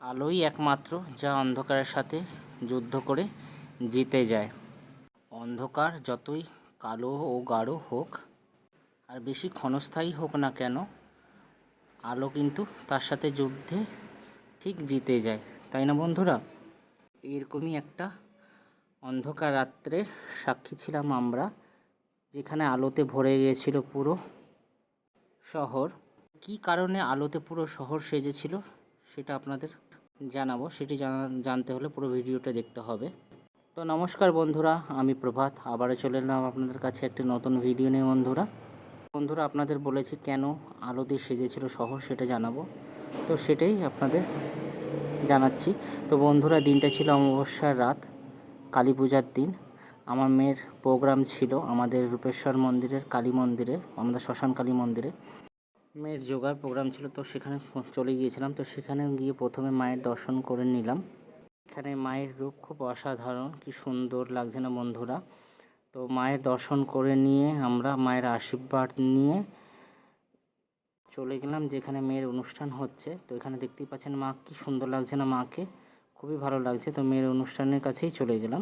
আলোই একমাত্র যা অন্ধকারের সাথে যুদ্ধ করে জিতে যায়। অন্ধকার যতই কালো ও গাঢ় হোক আর বেশি ক্ষণস্থায়ী হোক না কেন, আলো কিন্তু তার সাথে যুদ্ধে ঠিক জিতে যায়, তাই না বন্ধুরা? এরকমই একটা অন্ধকার রাত্রের সাক্ষী ছিলাম আমরা, যেখানে আলোতে ভরে গিয়েছিল পুরো শহর। কী কারণে আলোতে পুরো শহর সেজেছিল সেটা আপনাদের জানাবো। সেটি জানতে হলে পুরো ভিডিওটা দেখতে হবে। তো নমস্কার বন্ধুরা, আমি প্রভাত আবারও চলে এলাম আপনাদের কাছে একটি নতুন ভিডিও নিয়ে। বন্ধুরা আপনাদের বলেছি কেন আলো দিয়ে সেজেছিল শহর সেটা জানাবো, তো সেটাই আপনাদের জানাচ্ছি। তো বন্ধুরা, দিনটা ছিল অমাবস্যার রাত, কালী পূজার দিন। আমার মেয়ের প্রোগ্রাম ছিল আমাদের রূপেশ্বর মন্দিরের কালী মন্দিরে, আমাদের শ্মশান কালী মন্দিরে মেয়ের যোগার প্রোগ্রাম ছিল। তো সেখানে চলে গিয়েছিলাম। তো সেখানে গিয়ে প্রথমে মায়ের দর্শন করে নিলাম। এখানে মায়ের রূপ খুব অসাধারণ, কি সুন্দর লাগছে না বন্ধুরা? তো মায়ের দর্শন করে নিয়ে আমরা মায়ের আশীর্বাদ নিয়ে চলে গেলাম যেখানে মেয়ের অনুষ্ঠান হচ্ছে। তো এখানে দেখতেই পাচ্ছেন মা, কি সুন্দর লাগছে না মাকে? খুবই ভালো লাগছে। তো মেয়ের অনুষ্ঠানের কাছেই চলে গেলাম।